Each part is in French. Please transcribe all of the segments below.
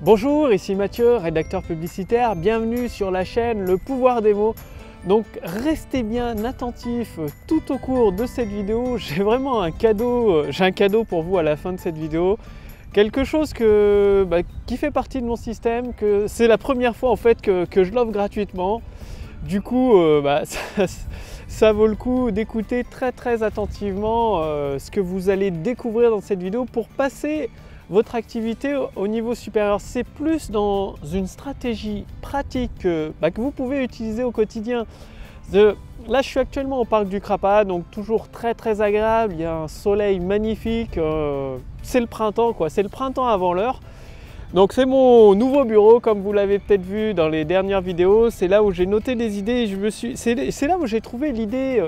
Bonjour, ici Mathieu, rédacteur publicitaire. Bienvenue sur la chaîne Le Pouvoir des mots. Donc restez bien attentifs tout au cours de cette vidéo. J'ai vraiment un cadeau, pour vous à la fin de cette vidéo. Quelque chose qui fait partie de mon système, que c'est la première fois en fait que je l'offre gratuitement. Du coup, ça vaut le coup d'écouter très attentivement ce que vous allez découvrir dans cette vidéo pour passer votre activité au niveau supérieur. C'est plus dans une stratégie pratique que vous pouvez utiliser au quotidien. Là, je suis actuellement au parc du Crapat, donc toujours très agréable. Il y a un soleil magnifique. C'est le printemps, quoi. C'est le printemps avant l'heure. Donc c'est mon nouveau bureau, comme vous l'avez peut-être vu dans les dernières vidéos. C'est là où j'ai noté des idées. C'est là où j'ai trouvé l'idée.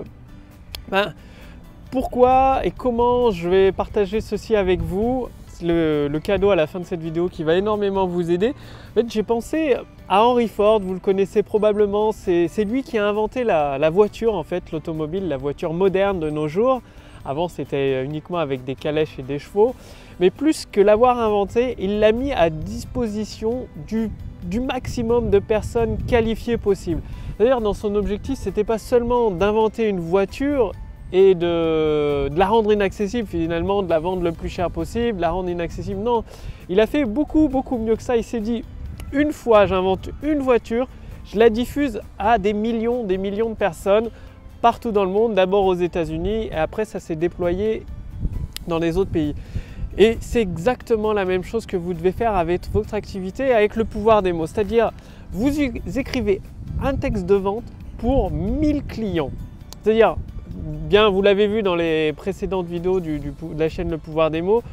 Pourquoi et comment je vais partager ceci avec vous. Le cadeau à la fin de cette vidéo qui va énormément vous aider. En fait, j'ai pensé à Henry Ford, vous le connaissez probablement, c'est lui qui a inventé la voiture, en fait, l'automobile, la voiture moderne de nos jours. Avant, c'était uniquement avec des calèches et des chevaux, mais plus que l'avoir inventé, il l'a mis à disposition du maximum de personnes qualifiées possible. D'ailleurs, dans son objectif, c'était pas seulement d'inventer une voiture et de la rendre inaccessible, finalement, de la vendre le plus cher possible, de la rendre inaccessible. Non, il a fait beaucoup mieux que ça. Il s'est dit, une fois j'invente une voiture, je la diffuse à des millions de personnes partout dans le monde, d'abord aux États-Unis et après ça s'est déployé dans les autres pays. Et c'est exactement la même chose que vous devez faire avec votre activité, avec le pouvoir des mots. C'est-à-dire, vous écrivez un texte de vente pour 1000 clients. C'est-à-dire, bien, vous l'avez vu dans les précédentes vidéos de la chaîne Le Pouvoir des mots,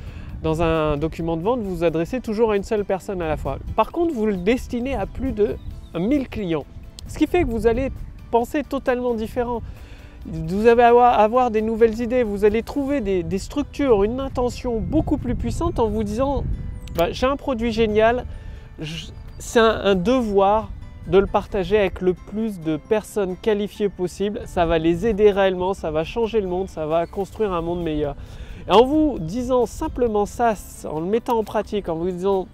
dans un document de vente, vous vous adressez toujours à une seule personne à la fois. Par contre, vous le destinez à plus de 1000 clients. Ce qui fait que vous allez penser totalement différent. Vous allez avoir des nouvelles idées, vous allez trouver des structures, une intention beaucoup plus puissante en vous disant j'ai un produit génial, c'est un devoir de le partager avec le plus de personnes qualifiées possible. Ça va les aider réellement, ça va changer le monde, ça va construire un monde meilleur. Et en vous disant simplement ça, en le mettant en pratique, en vous disant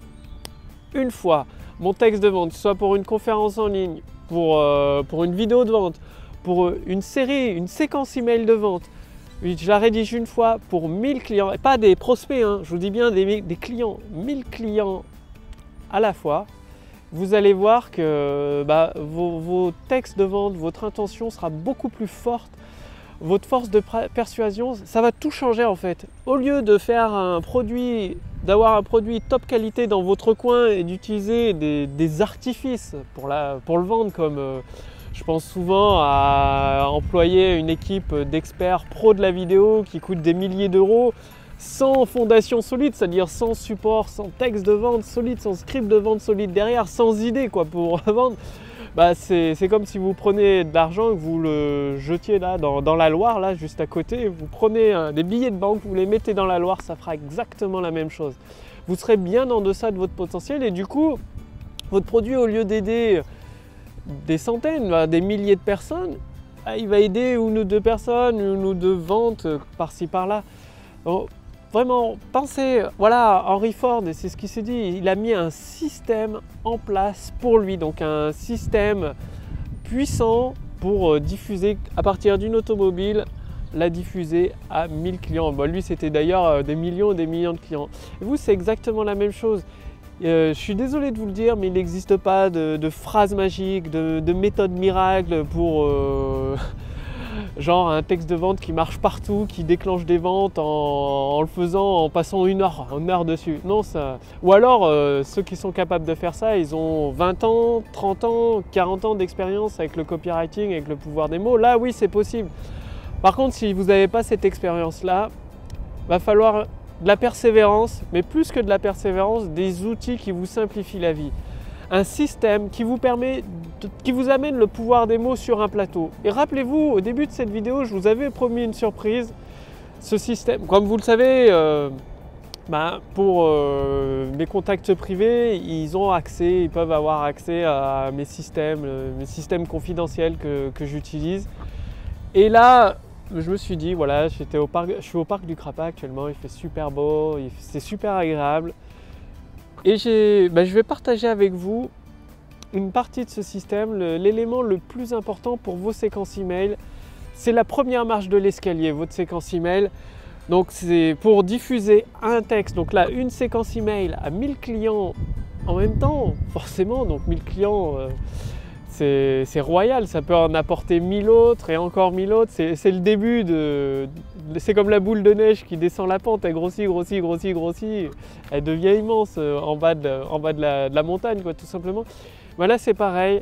une fois mon texte de vente, soit pour une conférence en ligne, pour une vidéo de vente, pour une série, une séquence email de vente, je la rédige une fois pour 1000 clients, et pas des prospects, je vous dis bien des clients, 1000 clients à la fois. Vous allez voir que vos textes de vente, votre intention sera beaucoup plus forte, votre force de persuasion, ça va tout changer en fait. Au lieu de faire d'avoir un produit top qualité dans votre coin et d'utiliser des artifices pour le vendre, comme je pense souvent à employer une équipe d'experts pros de la vidéo qui coûte des milliers d'euros, sans fondation solide, c'est-à-dire sans support, sans texte de vente solide, sans script de vente solide derrière, sans idée pour vendre. C'est comme si vous prenez de l'argent et que vous le jetiez là dans la Loire, là juste à côté, vous prenez des billets de banque, vous les mettez dans la Loire, ça fera exactement la même chose. Vous serez bien en deçà de votre potentiel et du coup, votre produit, au lieu d'aider des centaines, des milliers de personnes, il va aider une ou deux personnes, une ou deux ventes par-ci par-là. Vraiment, pensez, voilà, Henry Ford, et c'est ce qu'il s'est dit, il a mis un système en place pour lui, donc un système puissant pour diffuser à partir d'une automobile, la diffuser à 1000 clients. Lui, c'était d'ailleurs des millions et des millions de clients. Et vous, c'est exactement la même chose. Je suis désolé de vous le dire, mais il n'existe pas de phrase magique, de méthode miracle pour genre un texte de vente qui marche partout, qui déclenche des ventes en le faisant, en passant une heure dessus. Non, ça. Ou alors, ceux qui sont capables de faire ça, ils ont 20 ans, 30 ans, 40 ans d'expérience avec le copywriting, avec le pouvoir des mots. Là, oui, c'est possible. Par contre, si vous n'avez pas cette expérience-là, il va falloir de la persévérance, mais plus que de la persévérance, des outils qui vous simplifient la vie. Un système qui vous amène le pouvoir des mots sur un plateau. Et rappelez-vous, au début de cette vidéo, je vous avais promis une surprise. Ce système, comme vous le savez, pour mes contacts privés, ils peuvent avoir accès à mes systèmes confidentiels que j'utilise. Et là, je me suis dit, voilà, je suis au parc du Crapat actuellement, il fait super beau, c'est super agréable. Et je vais partager avec vous une partie de ce système, l'élément le plus important pour vos séquences email. C'est la première marche de l'escalier, votre séquence email. Donc c'est pour diffuser un texte. Donc là, une séquence email à 1000 clients en même temps, forcément. Donc 1000 clients, c'est royal. Ça peut en apporter 1000 autres et encore 1000 autres. C'est le début c'est comme la boule de neige qui descend la pente. Elle grossit, grossit, grossit, grossit. Elle devient immense en bas de la montagne, quoi, tout simplement. Voilà, c'est pareil.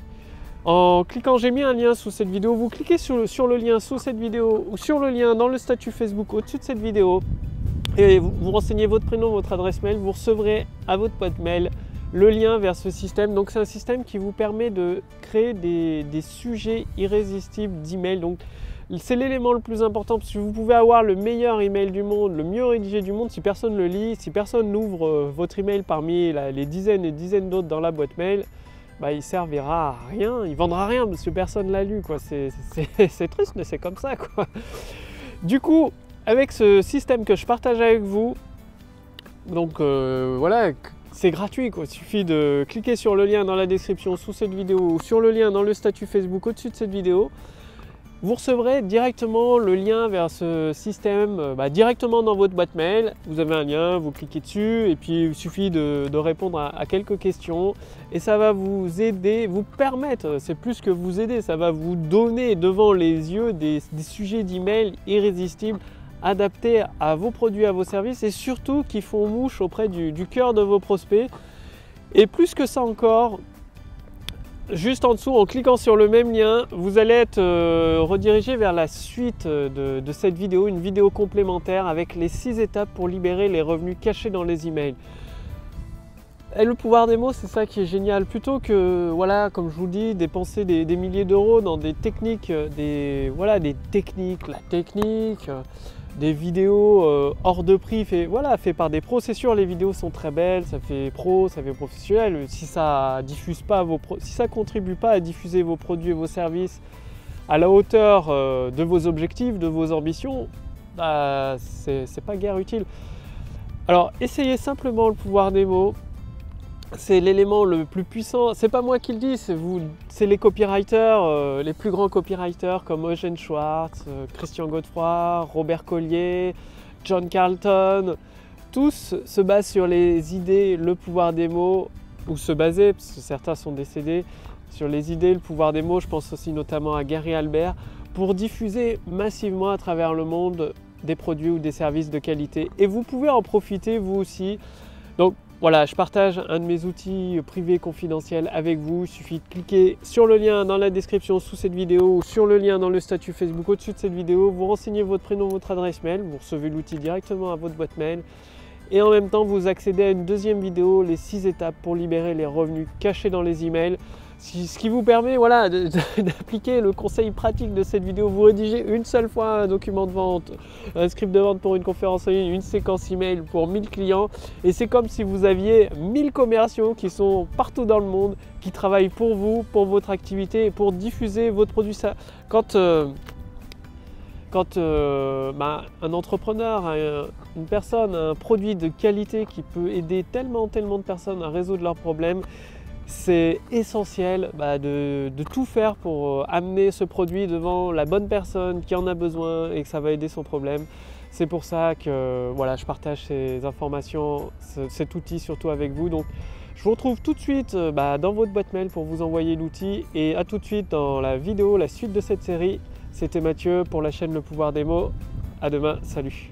En cliquant, j'ai mis un lien sous cette vidéo, vous cliquez sur le lien sous cette vidéo ou sur le lien dans le statut Facebook au-dessus de cette vidéo et vous renseignez votre prénom, votre adresse mail, vous recevrez à votre boîte mail le lien vers ce système. Donc c'est un système qui vous permet de créer des sujets irrésistibles d'email. Donc c'est l'élément le plus important parce que vous pouvez avoir le meilleur email du monde, le mieux rédigé du monde, si personne ne le lit, si personne n'ouvre votre email parmi les dizaines et dizaines d'autres dans la boîte mail, bah, il ne servira à rien, il ne vendra rien parce que personne ne l'a lu, quoi. C'est triste, mais c'est comme ça, quoi. Du coup, avec ce système que je partage avec vous, donc voilà, c'est gratuit, quoi. Il suffit de cliquer sur le lien dans la description sous cette vidéo ou sur le lien dans le statut Facebook au-dessus de cette vidéo. Vous recevrez directement le lien vers ce système directement dans votre boîte mail. Vous avez un lien, vous cliquez dessus et puis il suffit de répondre à quelques questions et ça va vous aider, vous permettre, c'est plus que vous aider, ça va vous donner devant les yeux des sujets d'email irrésistibles adaptés à vos produits, à vos services et surtout qui font mouche auprès du cœur de vos prospects. Et plus que ça encore, juste en dessous, en cliquant sur le même lien, vous allez être redirigé vers la suite de cette vidéo, une vidéo complémentaire avec les 6 étapes pour libérer les revenus cachés dans les emails. Et le pouvoir des mots, c'est ça qui est génial. Plutôt que, voilà, comme je vous dis, dépenser des milliers d'euros dans des techniques, la technique, des vidéos hors de prix fait par des pros. C'est sûr, les vidéos sont très belles, ça fait pro, ça fait professionnel. Si ça diffuse pas si ça contribue pas à diffuser vos produits et vos services à la hauteur de vos objectifs, de vos ambitions, bah, c'est pas guère utile. Alors essayez simplement le pouvoir des mots. C'est l'élément le plus puissant. C'est pas moi qui le dis, c'est les copywriters, les plus grands copywriters comme Eugene Schwartz, Christian Godefroy, Robert Collier, John Carlton. Tous se basent sur les idées, le pouvoir des mots, ou se basaient, parce que certains sont décédés, sur les idées, le pouvoir des mots. Je pense aussi notamment à Gary Albert, pour diffuser massivement à travers le monde des produits ou des services de qualité. Et vous pouvez en profiter vous aussi. Donc voilà, je partage un de mes outils privés confidentiels avec vous. Il suffit de cliquer sur le lien dans la description sous cette vidéo ou sur le lien dans le statut Facebook au-dessus de cette vidéo. Vous renseignez votre prénom, votre adresse mail, vous recevez l'outil directement à votre boîte mail. Et en même temps, vous accédez à une deuxième vidéo, les 6 étapes pour libérer les revenus cachés dans les emails. Ce qui vous permet d'appliquer le conseil pratique de cette vidéo. Vous rédigez une seule fois un document de vente, un script de vente pour une conférence en ligne, une séquence email pour 1000 clients. Et c'est comme si vous aviez 1000 commerciaux qui sont partout dans le monde, qui travaillent pour vous, pour votre activité et pour diffuser votre produit. Quand un entrepreneur, une personne, un produit de qualité qui peut aider tellement de personnes à résoudre leurs problèmes, c'est essentiel de tout faire pour amener ce produit devant la bonne personne qui en a besoin et que ça va aider son problème. C'est pour ça que je partage ces informations, cet outil surtout avec vous. Donc, je vous retrouve tout de suite dans votre boîte mail pour vous envoyer l'outil et à tout de suite dans la vidéo, la suite de cette série. C'était Mathieu pour la chaîne Le Pouvoir des mots. À demain, salut!